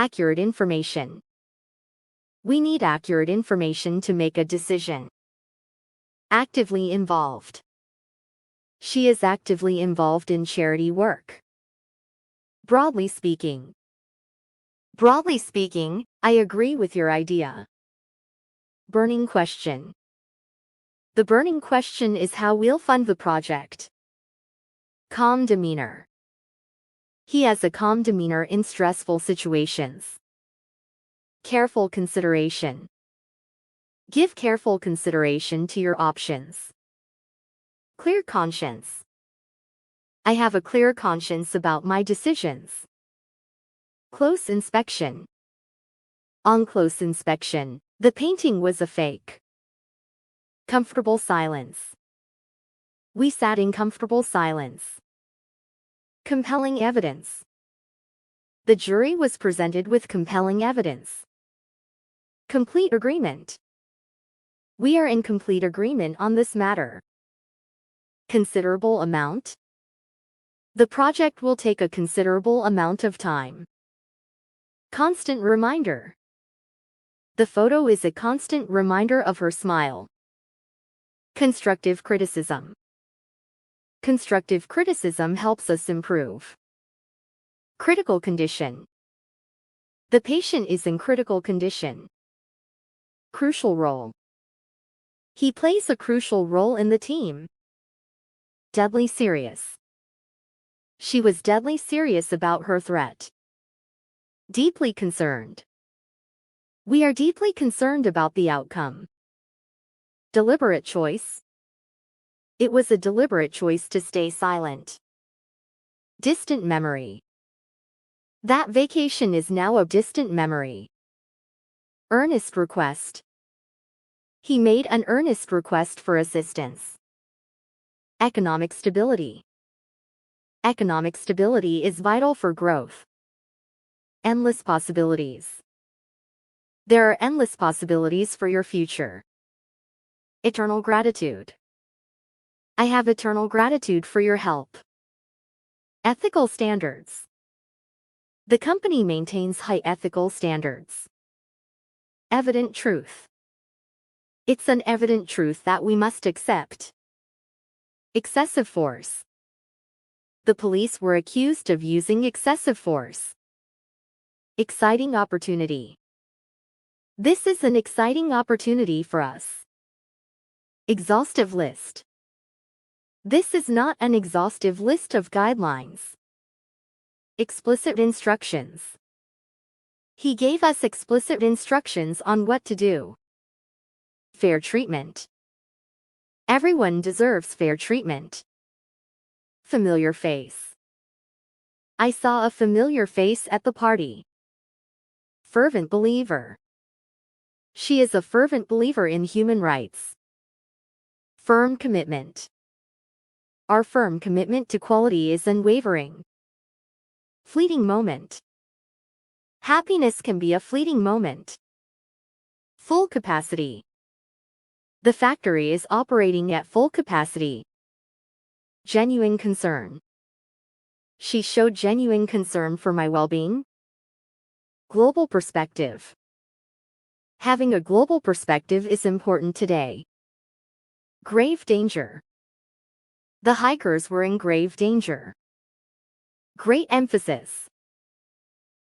Accurate information. We need accurate information to make a decision. Actively involved. She is actively involved in charity work. Broadly speaking. Broadly speaking, I agree with your idea. Burning question. The burning question is how we'll fund the project. Calm demeanor. He has a calm demeanor in stressful situations. Careful consideration. Give careful consideration to your options. Clear conscience. I have a clear conscience about my decisions. Close inspection. On close inspection, the painting was a fake. Comfortable silence. We sat in comfortable silence. Compelling evidence. The jury was presented with compelling evidence. Complete agreement. We are in complete agreement on this matter. Considerable amount. The project will take a considerable amount of time. Constant reminder. The photo is a constant reminder of her smile. Constructive criticism. Constructive criticism helps us improve. Critical condition. The patient is in critical condition. Crucial role. He plays a crucial role in the team. Deadly serious. She was deadly serious about her threat. Deeply concerned. We are deeply concerned about the outcome. Deliberate choice. It was a deliberate choice to stay silent. Distant memory. That vacation is now a distant memory. Earnest request. He made an earnest request for assistance. Economic stability. Economic stability is vital for growth. Endless possibilities. There are endless possibilities for your future. Eternal gratitude. I have eternal gratitude for your help. Ethical standards. The company maintains high ethical standards. Evident truth. It's an evident truth that we must accept. Excessive force. The police were accused of using excessive force. Exciting opportunity. This is an exciting opportunity for us. Exhaustive list. This is not an exhaustive list of guidelines. Explicit instructions. He gave us explicit instructions on what to do. Fair treatment. Everyone deserves fair treatment. Familiar face. I saw a familiar face at the party. Fervent believer. She is a fervent believer in human rights. Firm commitment. Our firm commitment to quality is unwavering. Fleeting moment. Happiness can be a fleeting moment. Full capacity. The factory is operating at full capacity. Genuine concern. She showed genuine concern for my well-being. Global perspective. Having a global perspective is important today. Grave danger. The hikers were in grave danger. Great emphasis.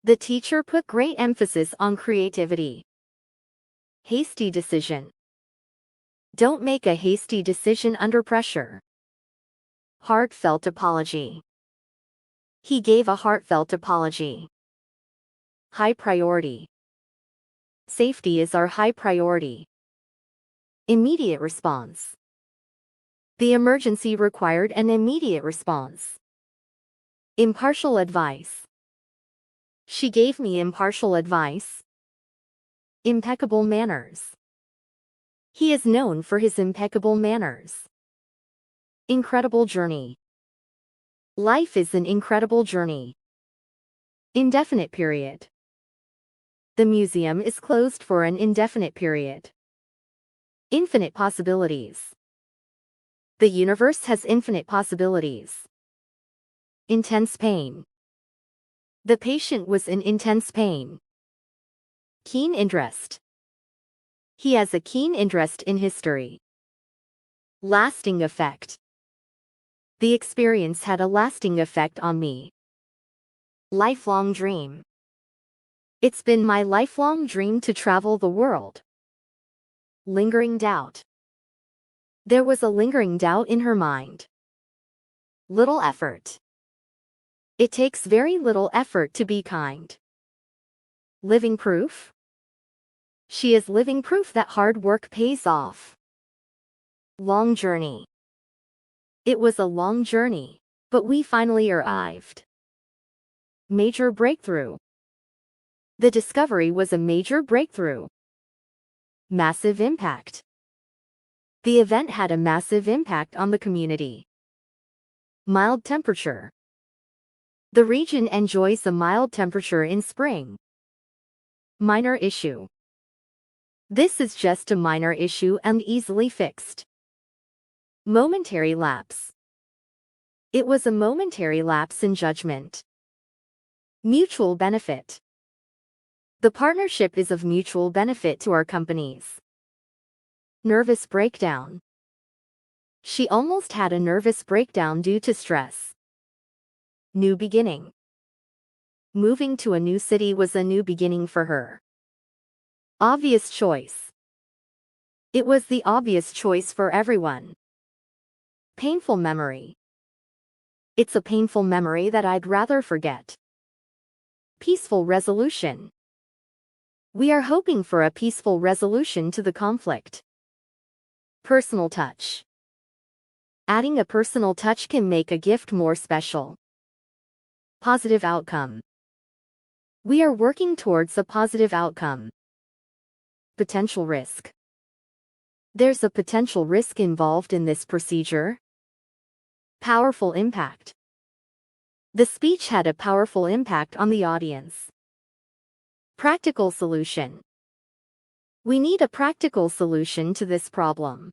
The teacher put great emphasis on creativity. Hasty decision. Don't make a hasty decision under pressure. Heartfelt apology. He gave a heartfelt apology. High priority. Safety is our high priority. Immediate response. The emergency required an immediate response. Impartial advice. She gave me impartial advice. Impeccable manners. He is known for his impeccable manners. Incredible journey. Life is an incredible journey. Indefinite period. The museum is closed for an indefinite period. Infinite possibilities. The universe has infinite possibilities. Intense pain. The patient was in intense pain. Keen interest. He has a keen interest in history. Lasting effect. The experience had a lasting effect on me. Lifelong dream. It's been my lifelong dream to travel the world. Lingering doubt. There was a lingering doubt in her mind. Little effort. It takes very little effort to be kind. Living proof. She is living proof that hard work pays off. Long journey. It was a long journey, but we finally arrived. Major breakthrough. The discovery was a major breakthrough. Massive impact. The event had a massive impact on the community. Mild temperature. The region enjoys a mild temperature in spring. Minor issue. This is just a minor issue and easily fixed. Momentary lapse. It was a momentary lapse in judgment. Mutual benefit. The partnership is of mutual benefit to our companies. Nervous breakdown. She almost had a nervous breakdown due to stress. New beginning. Moving to a new city was a new beginning for her. Obvious choice. It was the obvious choice for everyone. Painful memory. It's a painful memory that I'd rather forget. Peaceful resolution. We are hoping for a peaceful resolution to the conflict. Personal touch. Adding a personal touch can make a gift more special. Positive outcome. We are working towards a positive outcome. Potential risk. There's a potential risk involved in this procedure. Powerful impact. The speech had a powerful impact on the audience. Practical solution. We need a practical solution to this problem.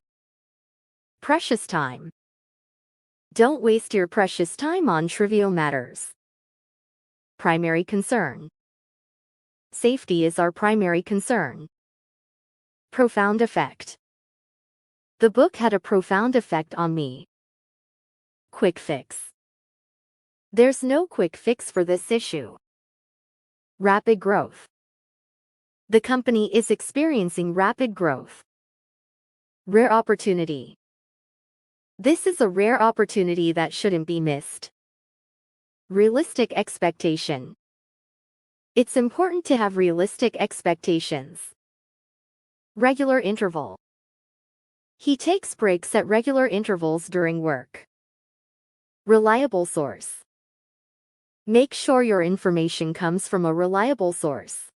Precious time. Don't waste your precious time on trivial matters. Primary concern. Safety is our primary concern. Profound effect. The book had a profound effect on me. Quick fix. There's no quick fix for this issue. Rapid growth. The company is experiencing rapid growth. Rare opportunity. This is a rare opportunity that shouldn't be missed. Realistic expectation. It's important to have realistic expectations. Regular interval. He takes breaks at regular intervals during work. Reliable source. Make sure your information comes from a reliable source.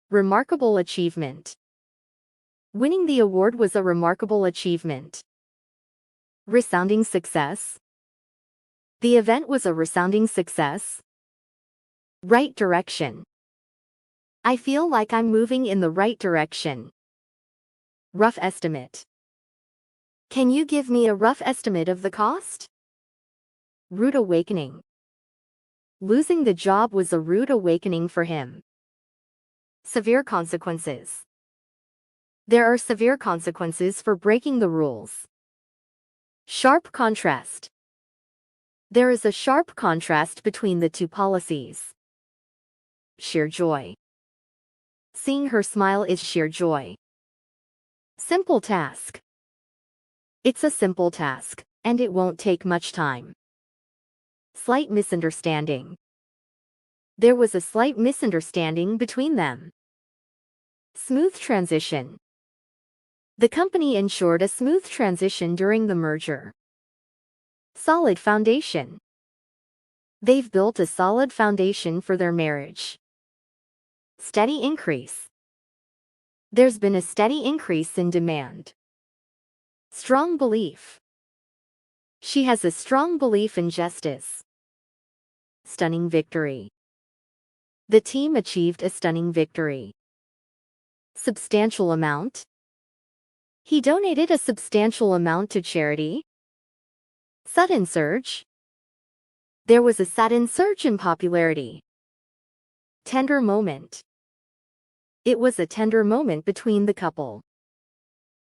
Remarkable achievement. Winning the award was a remarkable achievement. Resounding success. The event was a resounding success. Right direction. I feel like I'm moving in the right direction. Rough estimate. Can you give me a rough estimate of the cost? Rude awakening. Losing the job was a rude awakening for him. Severe consequences. There are severe consequences for breaking the rules. Sharp contrast. There is a sharp contrast between the two policies. Sheer joy. Seeing her smile is sheer joy. Simple task. It's a simple task, and it won't take much time. Slight misunderstanding. There was a slight misunderstanding between them. Smooth transition. The company ensured a smooth transition during the merger. Solid foundation. They've built a solid foundation for their marriage. Steady increase. There's been a steady increase in demand. Strong belief. She has a strong belief in justice. Stunning victory. The team achieved a stunning victory. Substantial amount. He donated a substantial amount to charity. Sudden surge. There was a sudden surge in popularity. Tender moment. It was a tender moment between the couple.